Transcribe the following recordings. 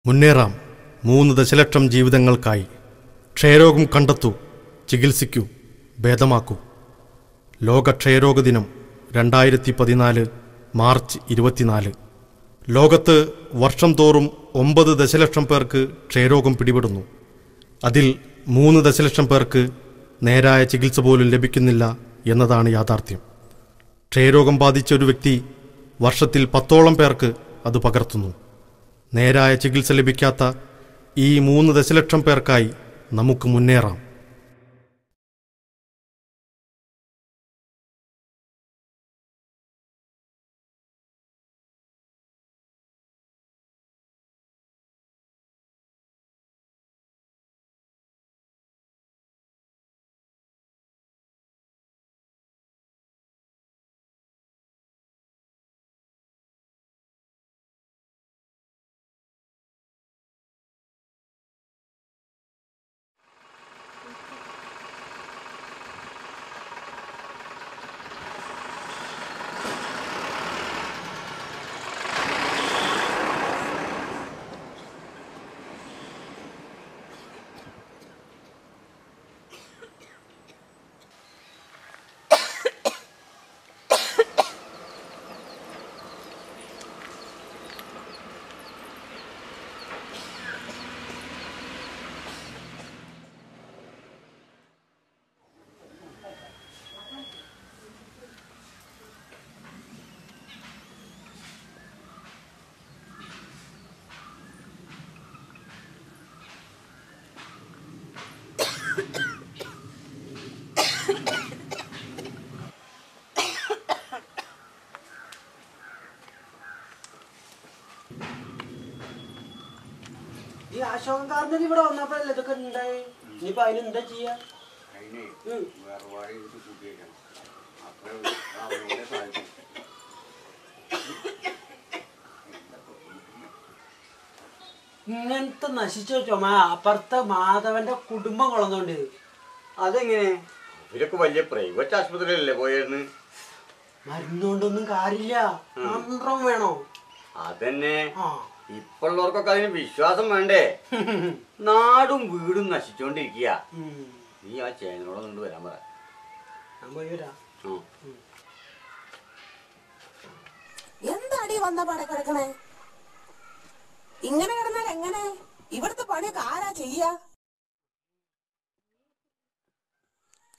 മുന്നേറാം 3 ദശലക്ഷം ജീവിതങ്ങൾക്കായി. ക്ഷയരോഗം കണ്ടെത്തൂ, ചികിത്സിക്കൂ, ഭേദമാക്കൂ. ലോക ക്ഷയരോഗ ദിനം 2014 മാർച്ച് 24. ലോകത്ത് വർഷം തോറും 9 ദശലക്ഷം പേർക്ക് ക്ഷയരോഗം പിടിപെടുന്നു. അതിൽ 3 ദശലക്ഷം പേർക്ക് നേരായ ചികിത്സ പോലും ലഭിക്കുന്നില്ല എന്നതാണ് യാഥാർത്ഥ്യം. ക്ഷയരോഗം ബാധിച്ച ഒരു വ്യക്തി വർഷത്തിൽ 10ഓളം പേർക്ക് അത് പകർത്തുന്നു. നേരായ ചികിത്സ ലഭിക്കാത്ത ഈ 3 ദശലക്ഷം പേർക്കായി നമുക്ക് മുന്നേറാം. ഈ ആശോകക്കാരന് ഇവിടെ വന്നപ്പോഴല്ലേ ഇതൊക്കെ ഉണ്ടായി. ഇനിയിപ്പോ അതിനെന്താ ചെയ്യാ? ഇങ്ങനത്തെ നശിച്ച ചുമ അപ്പുറത്തെ മാധവന്റെ കുടുംബം കൊള്ളുന്നുണ്ട്. അതെങ്ങനെ? ഇവരൊക്കെ വലിയ പ്രൈവറ്റ് ആശുപത്രിയിലല്ലേ പോയിരുന്നു. മരുന്നുകൊണ്ടൊന്നും കാര്യമില്ല, മന്ത്രം വേണോ? അതന്നെ, ഇപ്പോഴുള്ളവർക്കൊക്കെ അതിന് വിശ്വാസം വേണ്ടേ? നാടും വീടും നശിച്ചോണ്ടിരിക്കുക. നീ ആ ചേനോടെ കൊണ്ട് വരാൻ പറ. എന്താടി വന്ന പട കിടക്കണേ? ഇങ്ങനെ കിടന്നാൽ എങ്ങനെ? ഇവിടുത്തെ പണിയൊക്കെ ആരാ ചെയ്യാ?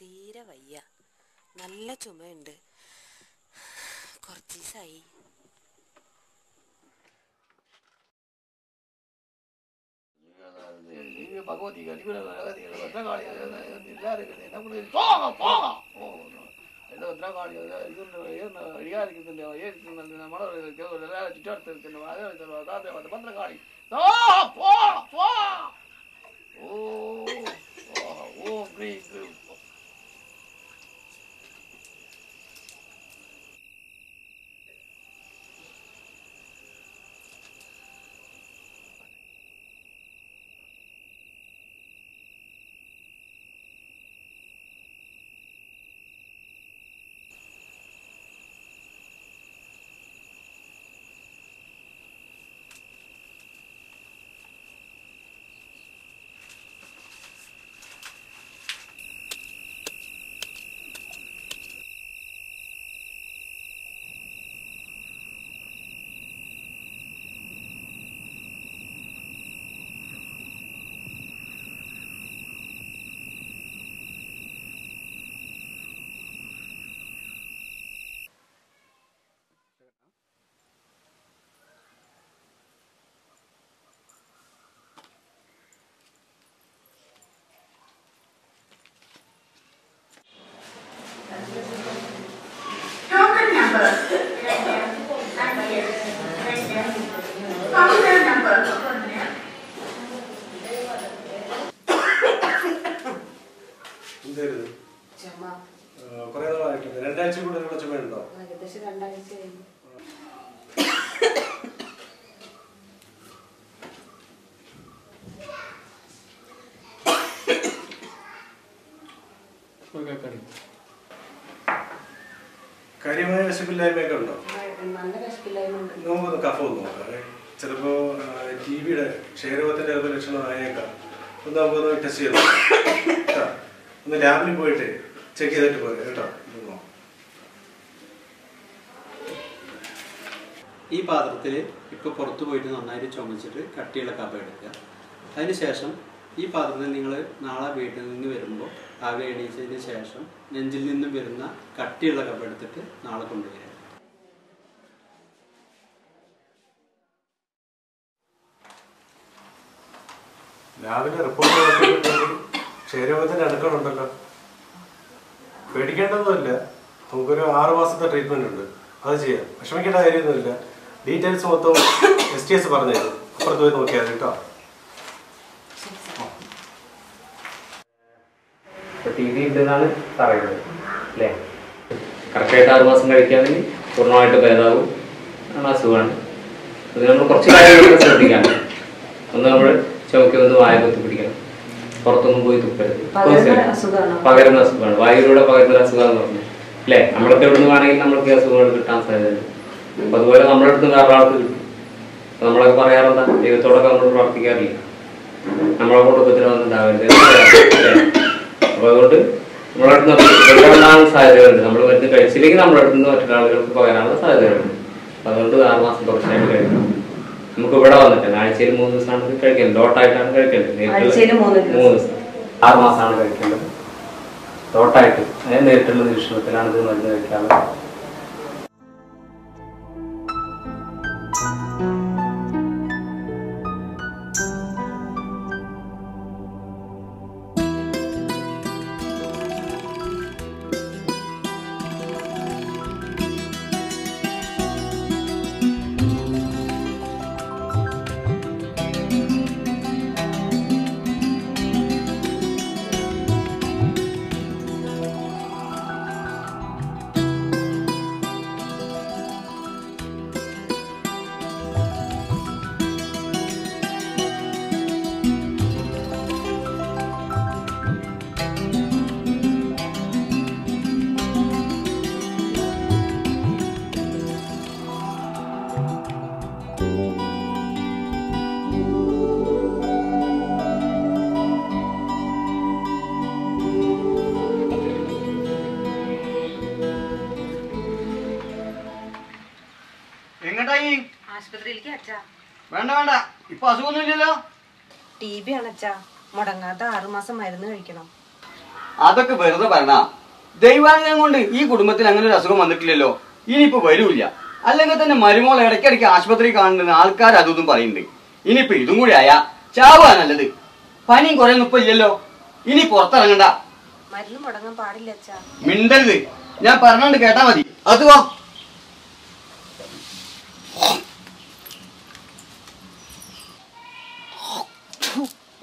തീരെ വയ്യ, നല്ല ചുമയുണ്ട്, കുറച്ച് ദിവസമായി. ഭഗവതി ഭദ്രകാളി ഓ കാര്യമായ വിശപ്പില്ലായ്മയൊക്കെ ഉണ്ടോ? നമുക്കൊന്ന് കഫ ഒന്ന് നോക്കാം. ചിലപ്പോ ടി വിയുടെ ക്ഷയരോഗത്തിൻ്റെ ലക്ഷണം ആയേക്കാം. ഒന്ന് നമുക്കൊന്ന് ടെസ്റ്റ് ചെയ്ത് കേട്ടോ. ഒന്ന് ലാബിൽ പോയിട്ട് ചെക്ക് ചെയ്തിട്ട് പോരെ കേട്ടോ. ഈ പാത്രത്തിൽ ഇപ്പോൾ പുറത്ത് പോയിട്ട് നന്നായിട്ട് ചുമച്ചിട്ട് കട്ടിയുള്ള കപ്പ എടുക്കുക. അതിനുശേഷം ഈ പാത്രത്തിൽ നിങ്ങൾ നാളെ വീട്ടിൽ നിന്ന് വരുമ്പോൾ ആവി എണീച്ചതിന് ശേഷം നെഞ്ചിൽ നിന്നും വരുന്ന കട്ടിയുള്ള കപ്പ എടുത്തിട്ട് നാളെ കൊണ്ടുവരിക. ലാബിൻ്റെ റിപ്പോർട്ട് ക്ഷയരോഗത്തിൻ്റെ അടുക്കണുണ്ടല്ലോ. പേടിക്കേണ്ടതുമില്ല. നമുക്കൊരു 6 മാസത്തെ ട്രീറ്റ്മെൻറ്റ് ഉണ്ട്, അത് ചെയ്യാം. വിഷമിക്കേണ്ട കാര്യമൊന്നുമില്ല. ഡീറ്റെയിൽസ് മൊത്തം STS പറഞ്ഞു തരും. അപ്പുറത്ത് പോയി നോക്കിയാൽ കേട്ടോ. TB ഉണ്ടെന്നാണ് പറയുന്നത് അല്ലേ? കറക്റ്റായിട്ട് 6 മാസം കഴിക്കുകയാണെങ്കിൽ പൂർണ്ണമായിട്ട് ഭേദമാകും. അസുഖമാണ്. അത് നമ്മൾ കുറച്ച് കാര്യങ്ങളൊക്കെ ശ്രദ്ധിക്കാണ്. ഒന്ന് നമ്മൾ ചുമക്കൊന്ന് വായ കുത്തി പിടിക്കണം, പുറത്തൊന്നും പോയി തുപ്പരുത്. പകരുന്ന അസുഖമാണ്, വായുവിലൂടെ പകരുന്ന അസുഖമെന്ന് പറഞ്ഞു അല്ലേ? നമ്മളൊക്കെ എവിടെ നിന്ന് വേണമെങ്കിൽ നമ്മൾക്ക് അസുഖങ്ങൾ കിട്ടാൻ സാധ്യതയുണ്ട്. അപ്പം അതുപോലെ നമ്മുടെ അടുത്ത് വേറെ ആൾക്ക് കിട്ടും. നമ്മളൊക്കെ പറയാറുണ്ടാ, ദൈവത്തോടൊക്കെ നമ്മൾ പ്രവർത്തിക്കാറില്ല, നമ്മളെ കൊണ്ട് ഉപദ്രവം ഉണ്ടാവരുത്. അപ്പോൾ അതുകൊണ്ട് നമ്മളെ അടുത്ത് ഉണ്ടാകാൻ സാധ്യതയുണ്ട്. നമ്മൾ മരുന്ന് കഴിച്ചില്ലെങ്കിൽ നമ്മുടെ അടുത്ത് നിന്ന് മറ്റൊരാളുകൾക്ക് പകരാനുള്ള സാധ്യതയുണ്ട്. അപ്പം അതുകൊണ്ട് 6 മാസം തുടർച്ചയായിട്ട് കഴിക്കണം. നമുക്ക് ഇവിടെ വന്നിട്ട് ആഴ്ചയിൽ 3 ദിവസമാണ് കഴിക്കേണ്ടത്. ഡോട്ടായിട്ടാണ് കഴിക്കേണ്ടത്. 3 ദിവസം 6 മാസമാണ് കഴിക്കേണ്ടത് ഡോട്ടായിട്ട്. അതായത് നേരിട്ടുള്ള നിരീക്ഷണത്തിലാണ് ഇത് മരുന്ന് കഴിക്കാറുള്ളത്. എങ്ങട്ടായി? ആശുപത്രിയിലേക്ക് അച്ഛാ. വേണ്ട വേണ്ട, ഇപ്പൊ അസുഖമൊന്നുമില്ലല്ലോ. TB ആണ് അച്ഛാ. മുടങ്ങാത്ത 6 മാസം മരുന്ന് കഴിക്കണം. അതൊക്കെ വെറുതെ പറഞ്ഞ. ദൈവാനുഗ്രഹം കൊണ്ട് ഈ കുടുംബത്തിൽ അങ്ങനെ ഒരു അസുഖം വന്നിട്ടില്ലല്ലോ, ഇനിയിപ്പോ വരൂല്ല. അല്ലെങ്കിൽ തന്നെ മരുമോൾ ഇടയ്ക്കിടയ്ക്ക് ആശുപത്രി കാണുന്ന ആൾക്കാർ അതൊന്നും പറയുന്നുണ്ട്. ഇനിയിപ്പോ ഇതും കൂടി ആയാ ചാവാ നല്ലത്. പനിയും കുറയൊന്നും ഇപ്പൊ ഇല്ലല്ലോ, ഇനി പുറത്തിറങ്ങണ്ട. മരുന്ന് മുടങ്ങാൻ പാടില്ല അച്ഛാ. മിണ്ടരുത്, ഞാൻ പറഞ്ഞോണ്ട് കേട്ടാ മതി. അത് വാ.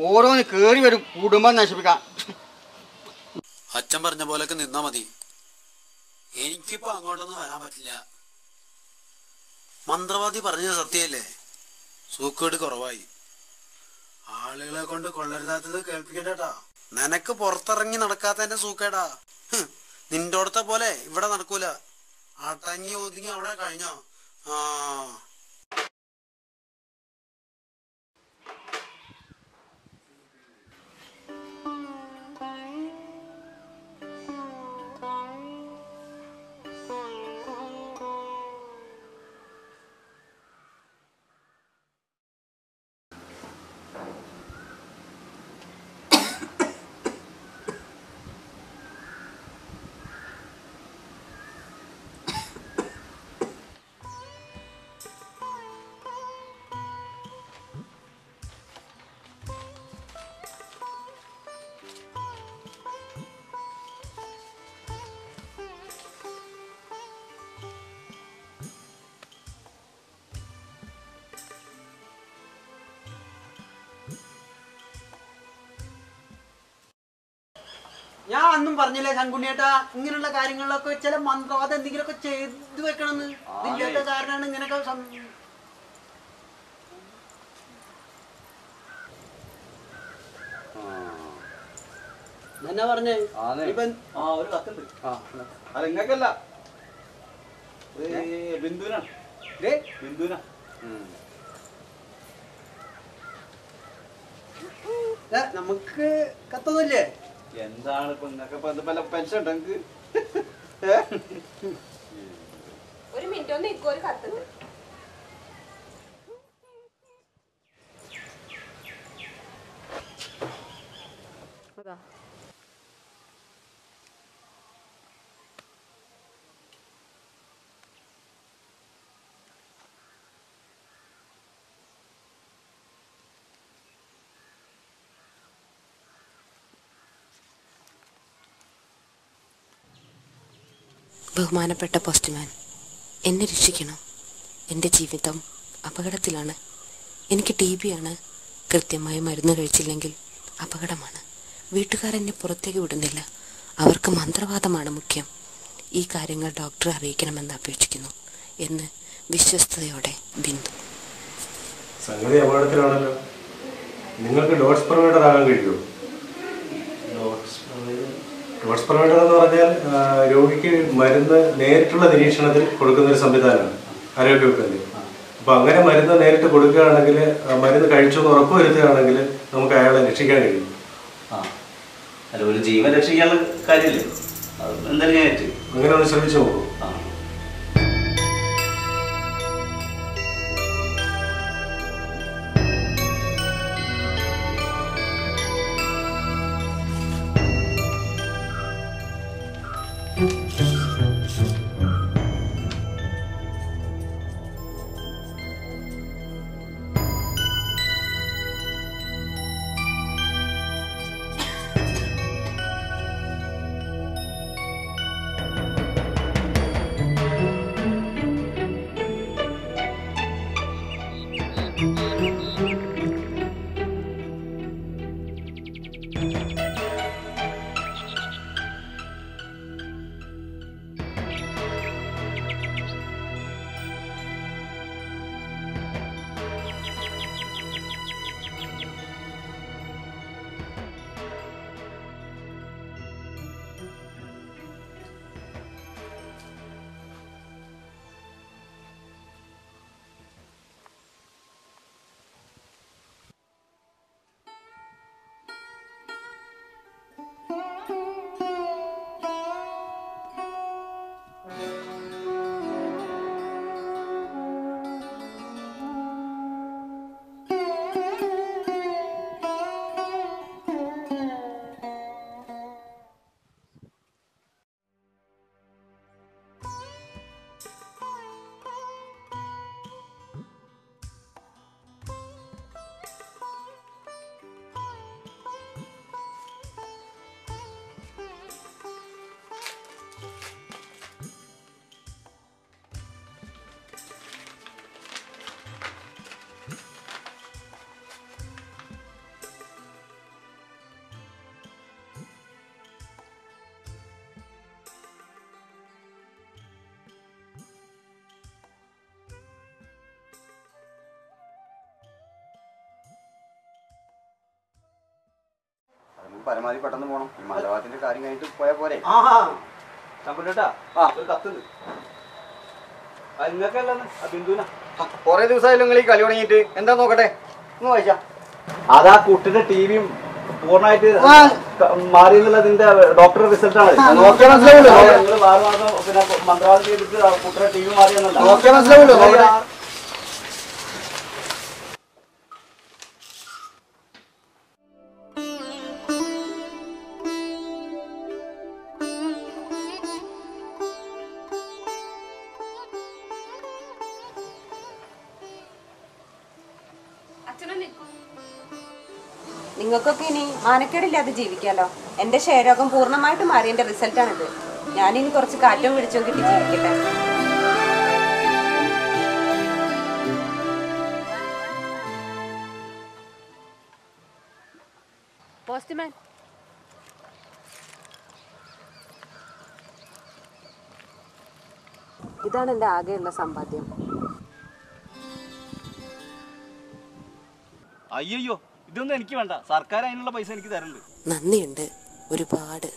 ഓരോന്ന് കേറി വരും കുടുംബം നശിപ്പിക്കാൻ. അച്ഛൻ പറഞ്ഞ പോലൊക്കെ നിന്നാ മതി. എനിക്കിപ്പോ അങ്ങോട്ടൊന്നും വരാൻ പറ്റില്ല. മന്ത്രവാദി പറഞ്ഞത് സത്യല്ലേ? സൂക്കേട് കുറവായി. ആളുകളെ കൊണ്ട് കൊള്ളരുതാത്തത് കേൾപ്പിക്കണ്ടാ. നിനക്ക് പുറത്തിറങ്ങി നടക്കാത്തതിന്റെ സൂക്കേടാ. നിന്റെ പോലെ ഇവിടെ നടക്കൂല. അടങ്ങി ഒതുങ്ങി അവിടെ കഴിഞ്ഞോ? ആ ഞാൻ അന്നും പറഞ്ഞില്ലേ ശങ്കുണ്ണിയേട്ടാ, ഇങ്ങനെയുള്ള കാര്യങ്ങളിലൊക്കെ ചില മന്ത്രവാദം എന്തെങ്കിലുമൊക്കെ ചെയ്തു വെക്കണമെന്ന്. ഇതില്ലാത്ത കാരണമാണ് ഇങ്ങനെയൊക്കെ എന്നാ പറഞ്ഞേ. ഒരു കത്തുണ്ട്. അത് നിങ്ങൾക്കല്ല, ബിന്ദുവിനാണ്. ബിന്ദുവിനാ. നമുക്ക് കത്തൊന്നുമില്ലേ? എന്താണ് ഇപ്പൊ നിങ്ങൾക്ക് പെൻഷൻ ഉണ്ടോ നിങ്ങൾക്ക്? ഒരു മിനിറ്റ് ഒന്ന് നിൽക്കും, ഒരു കത്തുണ്ട്. ബഹുമാനപ്പെട്ട പോസ്റ്റ്മാൻ, എന്നെ രക്ഷിക്കണം. എൻ്റെ ജീവിതം അപകടത്തിലാണ്. എനിക്ക് TB ആണ്. കൃത്യമായി മരുന്ന് കഴിച്ചില്ലെങ്കിൽ അപകടമാണ്. വീട്ടുകാരെന്നെ പുറത്തേക്ക് വിടുന്നില്ല. അവർക്ക് മന്ത്രവാദമാണ് മുഖ്യം. ഈ കാര്യങ്ങൾ ഡോക്ടറെ അറിയിക്കണമെന്ന് അപേക്ഷിക്കുന്നു എന്ന് വിശ്വസ്തയോടെ ബിന്ദു. സംഗതി അപകടത്തിലാണല്ലോ. നിങ്ങൾക്ക് ഡോട്ട്സ് പ്രൊവൈഡർ ആകാൻ കഴിയുമോ? ഡോട്ട്സ് പ്രൊവൈഡർ എന്ന് പറഞ്ഞാൽ രോഗിക്ക് മരുന്ന് നേരിട്ടുള്ള നിരീക്ഷണത്തിൽ കൊടുക്കുന്ന ഒരു സംവിധാനമാണ് ആരോഗ്യവകുപ്പിൻ്റെ. അപ്പോൾ അങ്ങനെ മരുന്ന് നേരിട്ട് കൊടുക്കുകയാണെങ്കിൽ, മരുന്ന് കഴിച്ചു എന്ന് ഉറപ്പുവരുത്തുകയാണെങ്കിൽ നമുക്ക് അയാളെ രക്ഷിക്കാൻ കഴിയും. അല്ല, ഒരു ജീവൻ രക്ഷിക്കാനുള്ള കാര്യമല്ലേ, എന്തായാലും ഞാൻ ഏറ്റു. അങ്ങനെ ഒന്ന് ശ്രമിച്ചു നോക്കൂ. പരമാവധി പെട്ടെന്ന് പോകണം. ഈ മലബാരത്തിന്റെ കാര്യം കഴിഞ്ഞിട്ട് പോയാൽ പോരെ? കൊറേ ദിവസമായാലും നിങ്ങൾ ഈ കളി തുടങ്ങിയിട്ട്. എന്താ നോക്കട്ടെ, ഒന്ന് വായിച്ചാ. അതാ കുട്ടിയുടെ TVയും പൂർണ്ണമായിട്ട് മാറി എന്നുള്ളതിന്റെ ഡോക്ടറുടെ റിസൾട്ടാണ്. നോക്കിയാൽ മനസ്സിലാവുള്ളൂ. നിങ്ങൾ 6 മാസം പിന്നെ മന്ത്രവാദം ചെയ്തിട്ട് കുട്ടിയുടെ TV മാറിയെന്നല്ല. നോക്കിയാൽ മനസ്സിലാവുള്ളൂ. നിങ്ങൾക്കൊക്കെ ഇനി മാനക്കേടില്ലാതെ ജീവിക്കാലോ. എൻ്റെ ക്ഷയരോഗം പൂർണ്ണമായിട്ട് മാറി എൻ്റെ റിസൾട്ടാണിത്. ഞാനിനി കുറച്ച് കാറ്റവും പിടിച്ചോ കിട്ടി ജീവിക്കട്ടെ. പോസ്റ്റ്മാൻ, ഇതാണ് എൻ്റെ ആകെയുള്ള സമ്പാദ്യം. അയ്യോ, ഇതൊന്നും എനിക്ക് വേണ്ട. സർക്കാർ അതിനുള്ള പൈസ എനിക്ക് തരുന്നുണ്ട്. നന്ദിയുണ്ട് ഒരുപാട്.